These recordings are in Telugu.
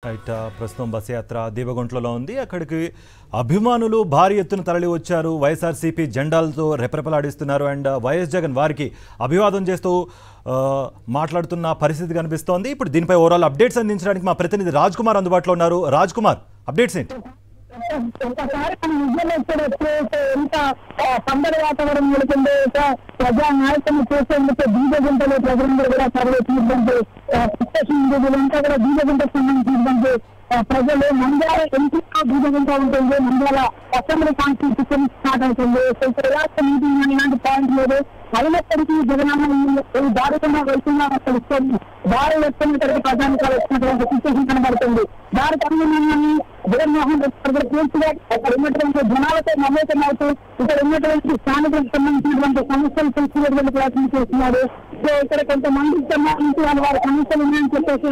రైట్ ప్రస్తుతం బస్ యాత్ర దీవగుంట్లలో ఉంది. అక్కడికి అభిమానులు భారీ ఎత్తున తరలి వచ్చారు. వైఎస్ఆర్సీపీ జెండాలతో రెపరెపలాడిస్తున్నారు. అండ్ వైఎస్ జగన్ వారికి అభివాదం చేస్తూ మాట్లాడుతున్న పరిస్థితి కనిపిస్తోంది. ఇప్పుడు దీనిపై ఓవరాల్ అప్డేట్స్ అందించడానికి మా ప్రతినిధి రాజ్ కుమార్ అందుబాటులో ఉన్నారు. రాజ్ కుమార్, అప్డేట్స్ ఏంటి? ఎంత సందడి వాతావరణం నెలకొంది. ప్రజా నాయకులు చేసేందుకు బీజేపీలో ప్రజలందరూ కూడా తరలించినటువంటి అంతా కూడా బీజేపీకి సంబంధించినటువంటి ప్రజలు నంద్యాల ఎంపీగా బీజేపీగా ఉంటుంది. నంద్యాల అసెంబ్లీ కాన్స్టిట్యూషన్ స్టార్ట్ అవుతుంది. మీటింగ్ ఇలాంటి పాయింట్ లేదు. అయినప్పటికీ జగనన్న దారుణంగా వెళ్తున్నారు. అక్కడ భారీ ఎత్తున ఇక్కడికి ప్రజానికాలు వచ్చినటువంటి సిచ్యువేషన్ కనబడుతుంది. దానికి అనుగుణంగా జగన్మోహన్ రెడ్డి పూర్తిగా అక్కడ ఉన్నటువంటి జనాలతో మమేకం అవుతూ ఇక్కడ ఉన్నటువంటి స్థానికులకు సంబంధించినటువంటి సమస్యలు తెలుసుకునేటువంటి ప్రయత్నం చేస్తున్నారు. సో ఇక్కడ కొంతమందికి సంబంధించి వారి సమస్యలు ఉన్నాయని చెప్పేసి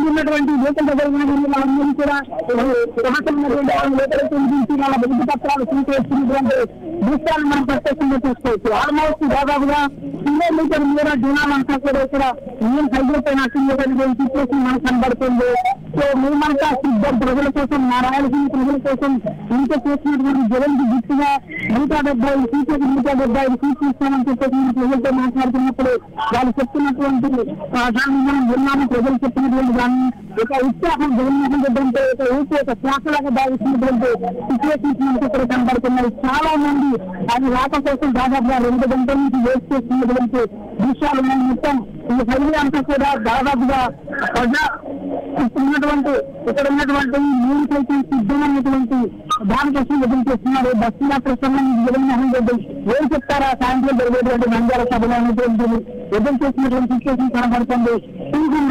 ఉన్నటువంటి లోకల్ అందరూ కూడా వాళ్ళ బుద్ధి పత్రాలు స్వీకరిస్తున్నటువంటి దృశ్యాలను మనం ప్రత్యక్షంగా చూసుకోవచ్చు. ఆల్మోస్ట్ దాదాపుగా కిలోమీటర్ మీద జనాలంతా కూడా ఇక్కడ మేము హైదరాబాద్ సిచ్యువేషన్ మనకు కనబడుతుంది. సో మేమంతా సిద్ధం ప్రజల కోసం, మా రాయలసీమ ప్రజల కోసం ఇంత చేసినటువంటి జగన్ కి గిట్టుగా 170 సీట్లకు 170 సీట్లు ఇస్తామని చెప్పేసి ప్రజలతో మాట్లాడుతున్నప్పుడు వాళ్ళు చెప్తున్నటువంటి దాన్ని మనం విన్నాము. ప్రజలు చెప్పినటువంటి దాన్ని ఒక ఉత్సాహం జగన్మోహన్ రెడ్డి అంటే ఒక ఊపి ఒక శ్వాసలాగా భావిస్తున్నటువంటి సిచ్యువేషన్స్ మనకి ఇక్కడ కనబడుతున్నాయి. చాలా మంది ఆయన రాక కోసం దాదాపుగా 2 గంటల నుంచి వేస్ట్ చేస్తున్నటువంటి దృశ్యాలు ఉన్నాయి. మొత్తం ఈ హైవే అంతా కూడా దాదాపుగా ప్రజా ఇక్కడ ఉన్నటువంటి మూడు సైతం సిద్ధమైనటువంటి దానికోసం ఎదురు చేస్తున్నారు. బస్సు యాత్ర సంబంధించి జగన్మోహన్ రెడ్డి ఏం చెప్తారా సాయంత్రం జరిగేటువంటి నంద్యాల సభలో అనేటువంటి ఎదురు చేసినటువంటి సిచ్యువేషన్ కనబడుతుంది.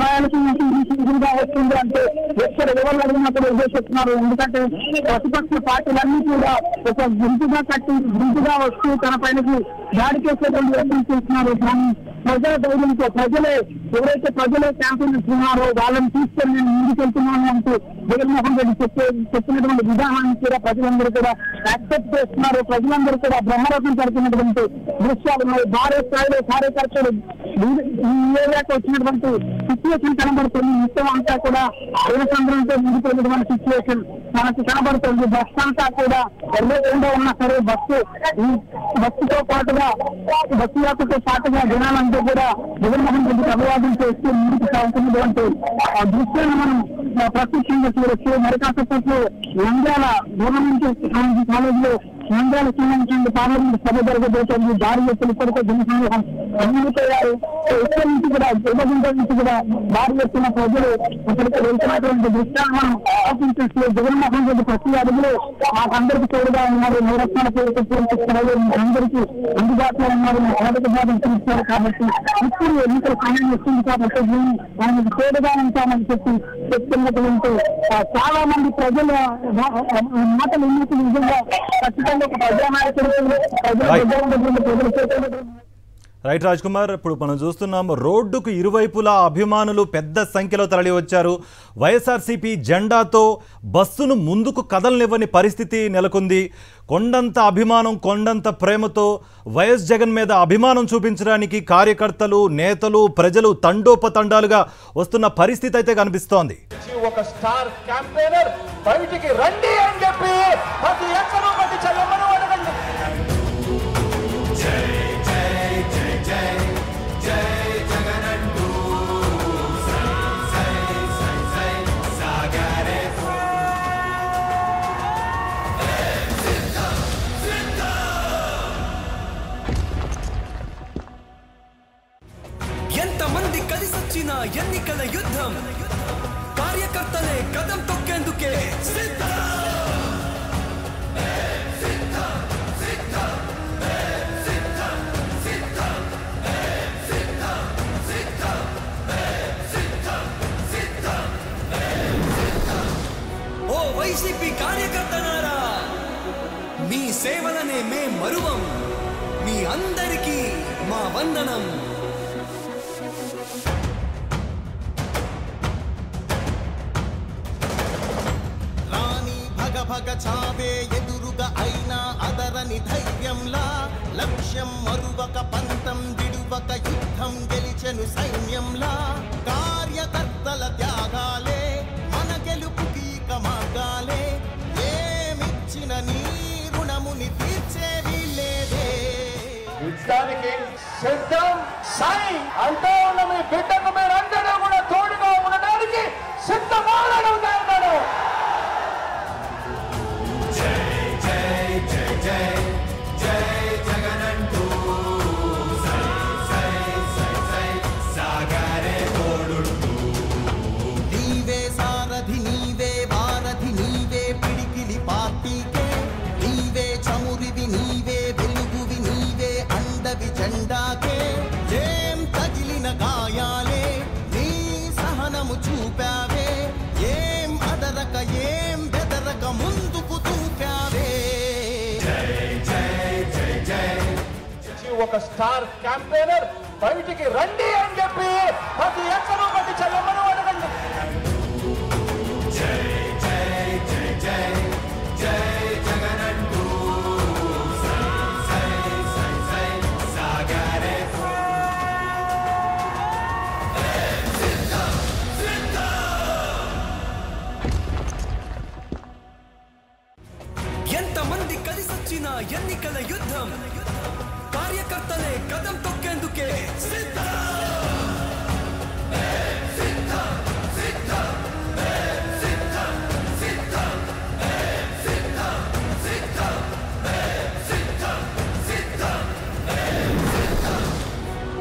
రాయలసీమగా వస్తుంది అంటే ఎక్కడ ఎవరు అడిగినప్పుడు ఎదురు చెప్తున్నారు. ఎందుకంటే ప్రతిపక్ష పార్టీలన్నీ కూడా ఒక గుంపుగా కట్టి గుంపుగా వస్తూ తన పైనకి దాడి చేసేటువంటి యత్నం చేస్తున్నారు. కానీ ప్రజల ధైర్యంతో ఎవరైతే ప్రజలే క్యాంపెయిన్ ఇస్తున్నారో వాళ్ళని తీసుకొని నేను ముందుకెళ్తున్నాను అంటూ జగన్మోహన్ రెడ్డి చెప్పినటువంటి విధానాన్ని కూడా ప్రజలందరూ కూడా యాక్సెప్ట్ చేస్తున్నారు. ప్రజలందరూ కూడా బ్రహ్మరథం పడుతున్నటువంటి దృశ్యాలు ఉన్నాయి. భారీ స్థాయిలో కార్యకర్తలు ఈ ఏరియాకి వచ్చినటువంటి సిచ్యువేషన్ కనబడుతుంది. మొత్తం అంతా కూడా జనసంద్రంతో ముందుకెళ్ళినటువంటి సిచ్యువేషన్ మనకు కనబడుతుంది. బస్సు అంతా కూడా ఎల్లకుండా ఉన్నా సరే బస్సుతో పాటుగా బస్సు యాత్రతో పాటుగా జనాలంతా కూడా జగన్మోహన్ రెడ్డికి అభివాదం చేస్తూ ముందుకు సాగుతున్నటువంటి ఆ దృశ్యాన్ని మనం ప్రత్యక్షంగా చూడొచ్చు. మరి కాసేపట్లో నంద్యాల గవర్నమెంట్ కాలేజీలో నంద్యాల సంబంధించిన పార్లమెంట్ సభ జరగబోతోంది. భారీ ఎత్తున ఇప్పటికే జనసమూహం అమ్ముడిపోయారు. ఇక్కడ నుంచి కూడా జగన్మోహన్ నుంచి కూడా భారీ ఎత్తున ప్రజలు ఇక్కడికి వెళ్తున్నటువంటి దృశ్యాన్ని మనం ఆలోచించే జగన్మోహన్ రెడ్డి ప్రతి అడుగులో మాకందరికీ తోడుగా ఉన్నారు. నవరత్నాల అందరికీ అందుబాటులో ఉన్నారు. మొదటి భాగం చూస్తారు కాబట్టి ఇప్పుడు ఎన్నికల సమయం వస్తుంది కాబట్టి ఆయనకు తోడుగా ఉంటామని చెప్తున్నటువంటి చాలా మంది ప్రజల మాటలు ఎన్నికలు నిజంగా ఖచ్చితంగా ఒక ప్రజానాయకుడు ప్రజలు రైట్ రాజ్ కుమార్, ఇప్పుడు మనం చూస్తున్నాం రోడ్డుకు ఇరువైపులా అభిమానులు పెద్ద సంఖ్యలో తరలి వచ్చారు. వైఎస్ఆర్సీపీ జెండాతో బస్సును ముందుకు కదలనివ్వని పరిస్థితి నెలకొంది. కొండంత అభిమానం, కొండంత ప్రేమతో వైఎస్ జగన్ మీద అభిమానం చూపించడానికి కార్యకర్తలు, నేతలు, ప్రజలు తండోపతండాలుగా వస్తున్న పరిస్థితి అయితే కనిపిస్తోంది. ఒక స్టార్ క్యాంపెయినర్ బయటికి రండి అని చెప్పి ప్రతి ఎక్కడో ప్రతి చల్లమను అడగండి. ఎంతమంది కలిసొచ్చిన ఎన్నికల యుద్ధం కార్యకర్తలే కదం తొక్కేందుకే ఓ వైసీపీ కార్యకర్తలారా, మీ సేవలనే మే మరువం. మీ అందరికీ మా వందనం. భగ చావే ఎదురుగా అయినా అదరని ధైర్యంలా లక్ష్యం మరువక పంతం విడువక యుద్ధం గెలిచెను సైన్యంలా కార్య కార్యకర్తల త్యాగాలే మన గెలుపుకి ఇక మార్గాలే ఏమిచ్చిన నీ రుణముని తీర్చేది లేదే యుద్ధానికి సిద్ధం సై అంటూ ఉన్న మీ బిడ్డకు మీరందరూ కూడా తోడుగా ఉండడానికి సిద్ధమాడడం అన్నాడు. నీవే సారథి నీవే వారధి నీవే పిడికిలి పార్టీకే నీవే చమురివి నీవే వెలుగువి నీవే అండవి జెండాకే ఏం తగిలిన గాయాలే నీ సహనము చూపావే ఏం అదరక ఏం బెదరక ముందుకు చూపావే ఒక స్టార్ క్యాంపెయినర్ బయటికి రండి అని చెప్పి ప్రతి ఎక్కడో ప్రతి చెల్లమ్మను అడగండి. ఎంతమంది కలిసొచ్చిన ఎన్నికల యుద్ధం కార్యకర్తలే కదం తొక్కేందుకే సిద్ధం.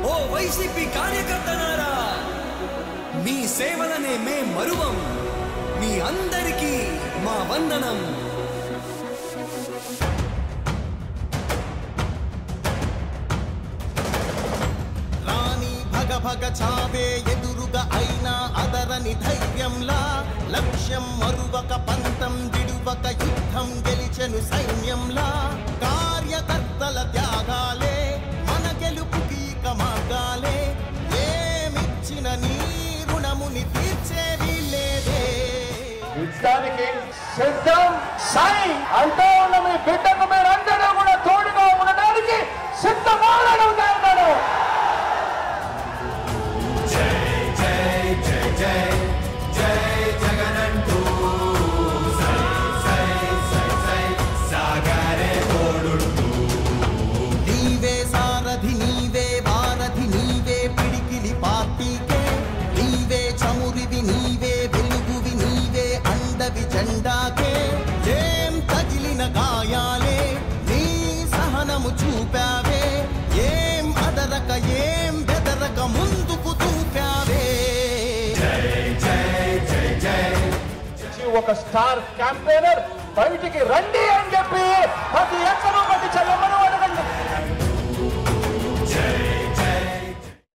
ఓ వైసీపీ కార్యకర్తలారా మీ సేవలనే మే మరువం మీ అందరికీ మా వందనం. భగ చావే ఎదురుగా అయినా అదరని ధైర్యంలా లక్ష్యం మరువక పంతం విడువక యుద్ధం గెలిచెను సైన్యంలా కార్యకర్తల త్యాగాలే మన గెలుపుకి ఇక మార్గాలే ఏమిచ్చిన నీ రుణముని తీర్చేది లేదే యుద్ధానికి సిద్ధం సై అంటూ ఉన్న మీ బిడ్డకు మీరందరూ కూడా తోడుగా ఉండడానికి సిద్ధమాడడం అన్నాడు. నీవే సారథి నీవే వారధి నీవే పిడికిలి పార్టీకే నీవే చమురివి నీవే వెలుగువి నీవే అండవి జెండాకే ఏం తగిలిన గాయాలే నీ సహనము చూపావే ఏం అదరక ఏం బెదరక ముందుకు చూపావే ఒక స్టార్ క్యాంపెయినర్ బయటికి రండి అని చెప్పి